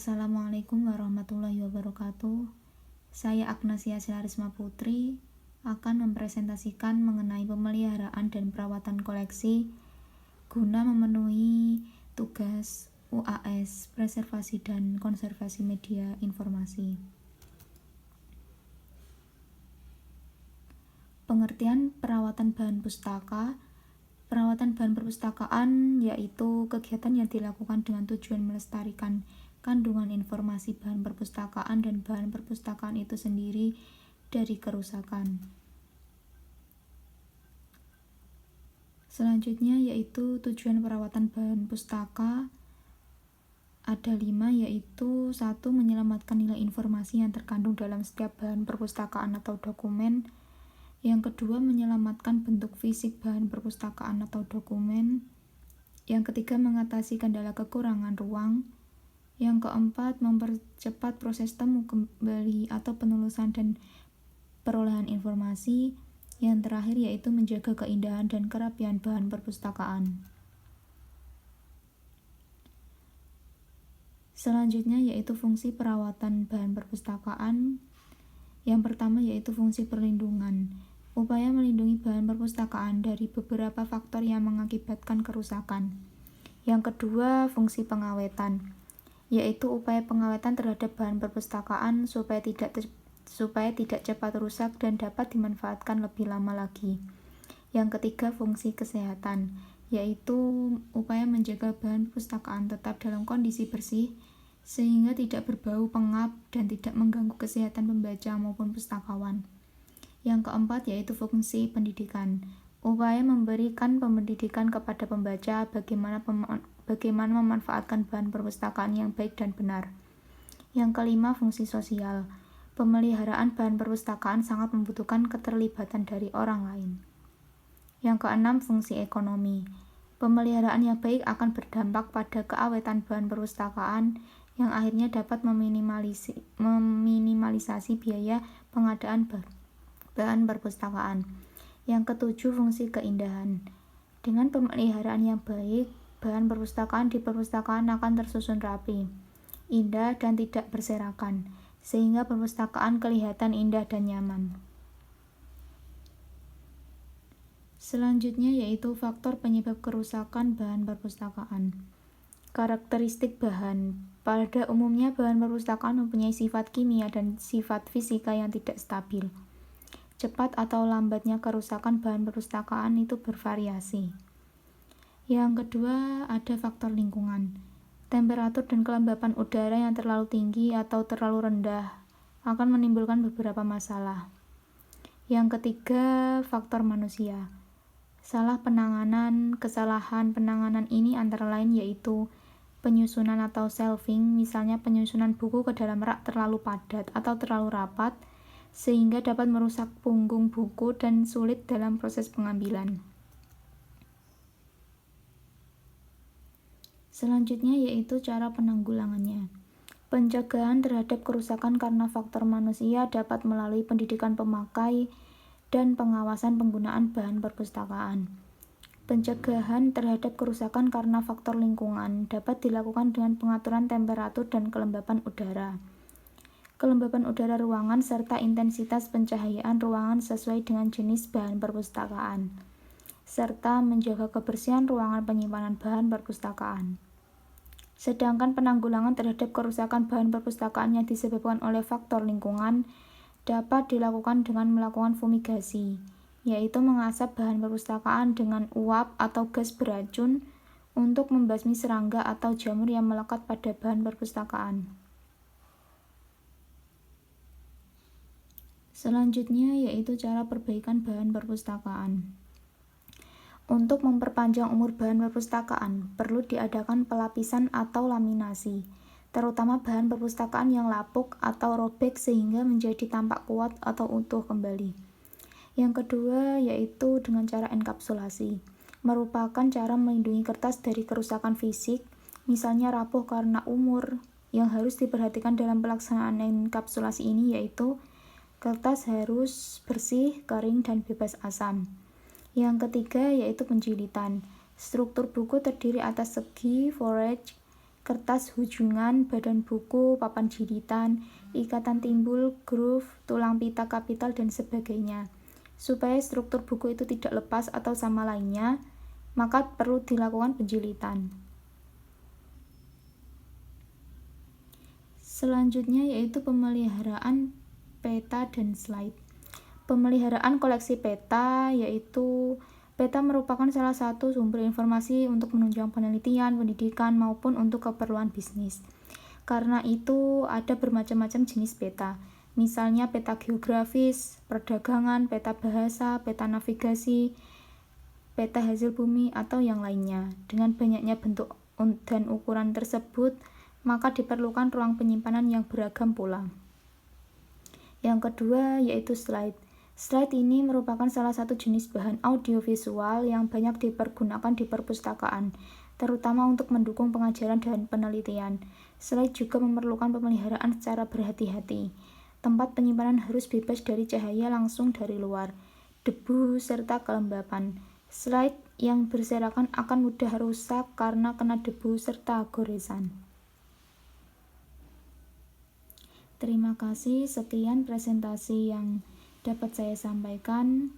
Assalamualaikum warahmatullahi wabarakatuh. Saya Agnasia Selarisma Putri akan mempresentasikan mengenai pemeliharaan dan perawatan koleksi guna memenuhi tugas UAS, preservasi dan konservasi media informasi. Pengertian perawatan bahan pustaka. Perawatan bahan perpustakaan yaitu kegiatan yang dilakukan dengan tujuan melestarikan kandungan informasi bahan perpustakaan dan bahan perpustakaan itu sendiri dari kerusakan. Selanjutnya yaitu tujuan perawatan bahan pustaka. Ada 5, yaitu 1. Menyelamatkan nilai informasi yang terkandung dalam setiap bahan perpustakaan atau dokumen. Yang kedua, menyelamatkan bentuk fisik bahan perpustakaan atau dokumen. Yang ketiga, mengatasi kendala kekurangan ruang. Yang keempat, mempercepat proses temu kembali atau penelusuran dan perolehan informasi. Yang terakhir yaitu menjaga keindahan dan kerapian bahan perpustakaan. Selanjutnya yaitu fungsi perawatan bahan perpustakaan. Yang pertama yaitu fungsi perlindungan. Upaya melindungi bahan perpustakaan dari beberapa faktor yang mengakibatkan kerusakan. Yang kedua, fungsi pengawetan, yaitu upaya pengawetan terhadap bahan perpustakaan supaya tidak cepat rusak dan dapat dimanfaatkan lebih lama lagi. Yang ketiga, fungsi kesehatan, yaitu upaya menjaga bahan perpustakaan tetap dalam kondisi bersih sehingga tidak berbau pengap dan tidak mengganggu kesehatan pembaca maupun pustakawan. Yang keempat yaitu fungsi pendidikan, upaya memberikan pendidikan kepada pembaca bagaimana memanfaatkan bahan perpustakaan yang baik dan benar. Yang kelima, fungsi sosial. Pemeliharaan bahan perpustakaan sangat membutuhkan keterlibatan dari orang lain. Yang keenam, fungsi ekonomi. Pemeliharaan yang baik akan berdampak pada keawetan bahan perpustakaan yang akhirnya dapat meminimalisasi biaya pengadaan bahan perpustakaan. Yang ketujuh, fungsi keindahan. Dengan pemeliharaan yang baik, bahan perpustakaan di perpustakaan akan tersusun rapi, indah dan tidak berserakan, sehingga perpustakaan kelihatan indah dan nyaman. Selanjutnya yaitu faktor penyebab kerusakan bahan perpustakaan. Karakteristik bahan. Pada umumnya bahan perpustakaan mempunyai sifat kimia dan sifat fisika yang tidak stabil. Cepat atau lambatnya kerusakan bahan perpustakaan itu bervariasi. Yang kedua, ada faktor lingkungan. Temperatur dan kelembapan udara yang terlalu tinggi atau terlalu rendah akan menimbulkan beberapa masalah. Yang ketiga, faktor manusia. Kesalahan penanganan ini antara lain yaitu penyusunan atau shelving, misalnya penyusunan buku ke dalam rak terlalu padat atau terlalu rapat, sehingga dapat merusak punggung buku dan sulit dalam proses pengambilan. Selanjutnya yaitu cara penanggulangannya. Pencegahan terhadap kerusakan karena faktor manusia dapat melalui pendidikan pemakai dan pengawasan penggunaan bahan perpustakaan. Pencegahan terhadap kerusakan karena faktor lingkungan dapat dilakukan dengan pengaturan temperatur dan kelembapan udara. Kelembapan udara ruangan serta intensitas pencahayaan ruangan sesuai dengan jenis bahan perpustakaan, serta menjaga kebersihan ruangan penyimpanan bahan perpustakaan. Sedangkan penanggulangan terhadap kerusakan bahan perpustakaan yang disebabkan oleh faktor lingkungan dapat dilakukan dengan melakukan fumigasi, yaitu mengasap bahan perpustakaan dengan uap atau gas beracun untuk membasmi serangga atau jamur yang melekat pada bahan perpustakaan. Selanjutnya yaitu cara perbaikan bahan perpustakaan. Untuk memperpanjang umur bahan perpustakaan, perlu diadakan pelapisan atau laminasi, terutama bahan perpustakaan yang lapuk atau robek sehingga menjadi tampak kuat atau utuh kembali. Yang kedua yaitu dengan cara enkapsulasi, merupakan cara melindungi kertas dari kerusakan fisik, misalnya rapuh karena umur. Yang harus diperhatikan dalam pelaksanaan enkapsulasi ini yaitu kertas harus bersih, kering, dan bebas asam. Yang ketiga yaitu penjilitan. Struktur buku terdiri atas segi, forage, kertas hujungan, badan buku, papan jilitan, ikatan timbul, groove, tulang pita kapital, dan sebagainya. Supaya struktur buku itu tidak lepas atau sama lainnya, maka perlu dilakukan penjilitan. Selanjutnya yaitu pemeliharaan peta dan slide. Pemeliharaan koleksi peta yaitu peta merupakan salah satu sumber informasi untuk menunjang penelitian, pendidikan, maupun untuk keperluan bisnis. Karena itu ada bermacam-macam jenis peta. Misalnya peta geografis, perdagangan, peta bahasa, peta navigasi, peta hasil bumi, atau yang lainnya. Dengan banyaknya bentuk dan ukuran tersebut, maka diperlukan ruang penyimpanan yang beragam pula. Yang kedua yaitu slide. Slide ini merupakan salah satu jenis bahan audiovisual yang banyak dipergunakan di perpustakaan, terutama untuk mendukung pengajaran dan penelitian. Slide juga memerlukan pemeliharaan secara berhati-hati. Tempat penyimpanan harus bebas dari cahaya langsung dari luar, debu, serta kelembapan. Slide yang berserakan akan mudah rusak karena kena debu serta goresan. Terima kasih, sekian presentasi yang dapat saya sampaikan.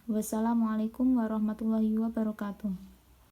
Wassalamualaikum warahmatullahi wabarakatuh.